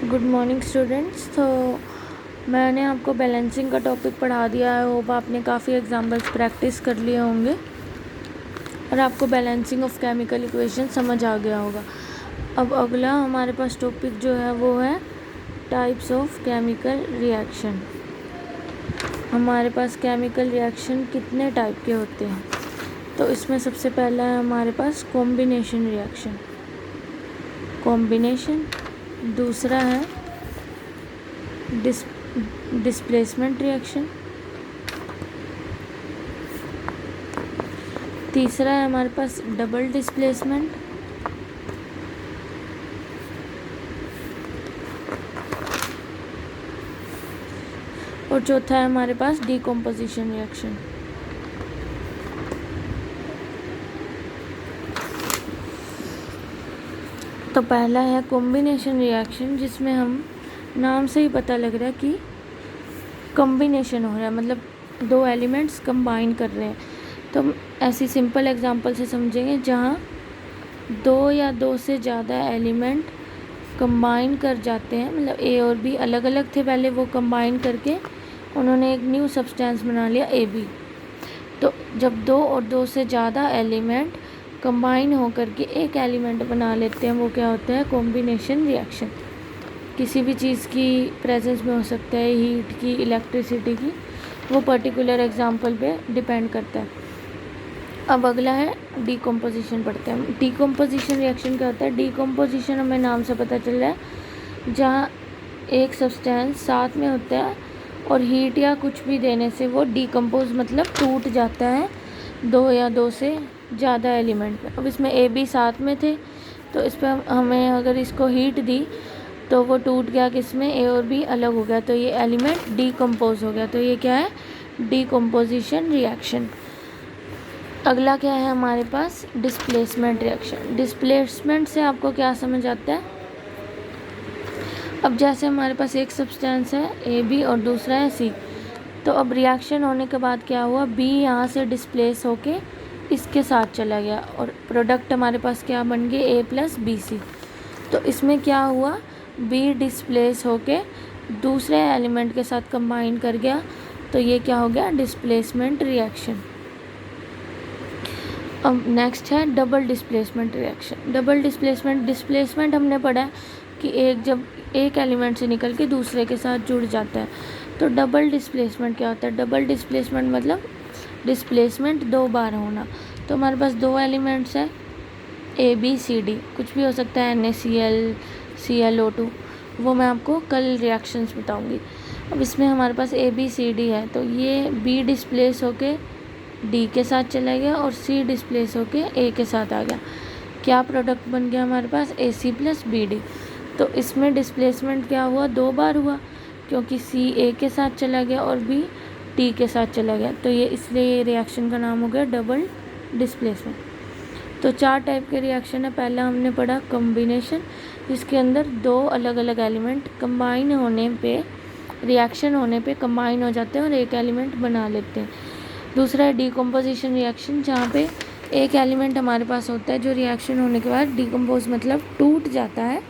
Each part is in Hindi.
Good morning students. तो मैंने आपको बैलेंसिंग का टॉपिक पढ़ा दिया है। होप आपने काफ़ी एग्जाम्पल्स प्रैक्टिस कर लिए होंगे और आपको बैलेंसिंग ऑफ केमिकल इक्वेशन समझ आ गया होगा। अब अगला हमारे पास टॉपिक जो है वो है टाइप्स ऑफ केमिकल रिएक्शन। हमारे पास केमिकल रिएक्शन कितने टाइप के होते हैं? तो इसमें सबसे पहला है हमारे पास कॉम्बिनेशन रिएक्शन, कॉम्बिनेशन। दूसरा है डिस्प्लेसमेंट रिएक्शन। तीसरा है हमारे पास डबल डिस्प्लेसमेंट। और चौथा है हमारे पास डिकम्पोजिशन रिएक्शन। तो पहला है कॉम्बिनेशन रिएक्शन, जिसमें हम नाम से ही पता लग रहा है कि कॉम्बिनेशन हो रहा है, मतलब दो एलिमेंट्स कंबाइन कर रहे हैं। तो हम ऐसी सिंपल एग्जांपल से समझेंगे जहाँ दो या दो से ज़्यादा एलिमेंट कंबाइन कर जाते हैं, मतलब ए और बी अलग अलग थे पहले, वो कंबाइन करके उन्होंने एक न्यू सब्सटेंस बना लिया ए बी। तो जब दो और दो से ज़्यादा एलिमेंट कंबाइन होकर के एक एलिमेंट बना लेते हैं, वो क्या होता है? Combination reaction. किसी भी चीज़ की प्रेजेंस में हो सकता है, हीट की, इलेक्ट्रिसिटी की, वो पर्टिकुलर एग्जांपल पे डिपेंड करता है। अब अगला है डीकम्पोजिशन पढ़ते हैं। डीकम्पोजिशन रिएक्शन क्या होता है? डीकम्पोजिशन हमें नाम से पता चल रहा है जहाँ एक सब्सटेंस साथ में होता है और हीट या कुछ भी देने से वो डीकम्पोज मतलब टूट जाता है दो या दो से ज़्यादा एलिमेंट में। अब इसमें ए बी साथ में थे, तो इस पर हमें अगर इसको हीट दी तो वो टूट गया, किसमें? ए और बी अलग हो गया, तो ये एलिमेंट डीकम्पोज हो गया। तो ये क्या है? Decomposition reaction. अगला क्या है हमारे पास? Displacement reaction. डिस्प्लेसमेंट से आपको क्या समझ आता है? अब जैसे हमारे पास एक सब्सटेंस है ए बी और दूसरा है सी, तो अब रिएक्शन होने के बाद क्या हुआ? बी यहाँ से डिस्प्लेस होके इसके साथ चला गया और प्रोडक्ट हमारे पास क्या बन गए? ए प्लस बी सी। तो इसमें क्या हुआ? बी डिस्प्लेस होके दूसरे एलिमेंट के साथ कंबाइन कर गया, तो ये क्या हो गया? Displacement reaction. अब नेक्स्ट है double displacement reaction. Double displacement हमने पढ़ा है कि जब एक एलिमेंट से निकल के दूसरे के साथ जुड़ जाता है। तो डबल डिस्प्लेसमेंट क्या होता है? डबल डिस्प्लेसमेंट मतलब डिस्प्लेसमेंट दो बार होना। तो हमारे पास दो एलिमेंट्स है ए बी सी डी, कुछ भी हो सकता है, NaCl, ClO2, वो मैं आपको कल रिएक्शंस बताऊंगी। अब इसमें हमारे पास ए बी सी डी है, तो ये बी डिस्प्लेस होके डी के साथ चला गया और सी डिस्प्लेस होके ए के साथ आ गया। क्या प्रोडक्ट बन गया हमारे पास? AC plus BD। तो इसमें डिस्प्लेसमेंट क्या हुआ? दो बार हुआ, क्योंकि सी ए के साथ चला गया और बी टी के साथ चला गया, तो ये इसलिए ये रिएक्शन का नाम हो गया डबल डिस्प्लेसमेंट। तो चार टाइप के रिएक्शन है। पहला हमने पढ़ा कॉम्बिनेशन, जिसके अंदर दो अलग अलग एलिमेंट कंबाइन होने पे, रिएक्शन होने पे कंबाइन हो जाते हैं और एक एलिमेंट बना लेते हैं। दूसरा है डिकम्पोजिशन रिएक्शन, जहाँ पे एक एलिमेंट हमारे पास होता है जो रिएक्शन होने के बाद डिकम्पोज मतलब टूट जाता है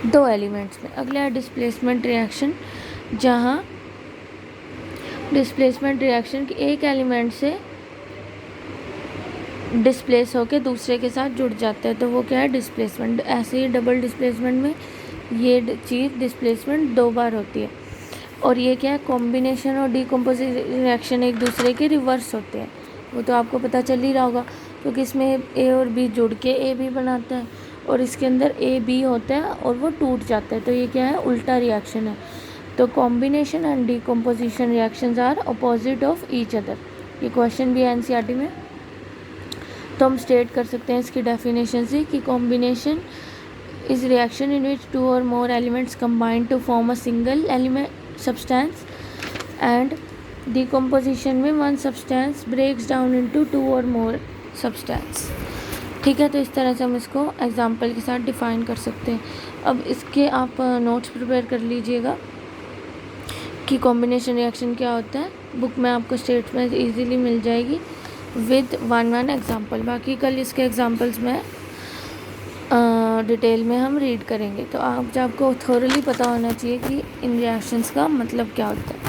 दो एलिमेंट्स में। अगला है डिस्प्लेसमेंट रिएक्शन, जहाँ डिस्प्लेसमेंट रिएक्शन के एक एलिमेंट से डिस्प्लेस होकर दूसरे के साथ जुड़ जाता है, तो वो क्या है? डिस्प्लेसमेंट। ऐसे ही डबल डिस्प्लेसमेंट में ये चीज़ डिस्प्लेसमेंट दो बार होती है। और ये क्या है? कॉम्बिनेशन और डिकम्पोजिशन रिएक्शन एक दूसरे के रिवर्स होते हैं, वो तो आपको पता चल ही रहा होगा, क्योंकि इसमें ए और बी जुड़ के ए बी बनाता है और इसके अंदर ए बी होता है और वो टूट जाता है, तो ये क्या है? उल्टा रिएक्शन है। तो combination and decomposition reactions are opposite of each other. ये क्वेश्चन भी है NCERT में। तो हम स्टेट कर सकते हैं इसकी डेफिनेशन से कि combination is reaction in which two और more elements combine to form a single element substance, and decomposition में one substance breaks down into two और मोर सब्सटेंस। ठीक है, तो इस तरह से हम इसको एग्जांपल के साथ डिफाइन कर सकते हैं। अब इसके आप नोट्स प्रिपेयर कर लीजिएगा कि कॉम्बिनेशन रिएक्शन क्या होता है। बुक में आपको स्टेटमेंट इजीली मिल जाएगी विद वन एग्जांपल। बाकी कल इसके एग्जांपल्स मैं डिटेल में हम रीड करेंगे। तो आपको थोरली पता होना चाहिए कि इन रिएक्शंस का मतलब क्या होता है।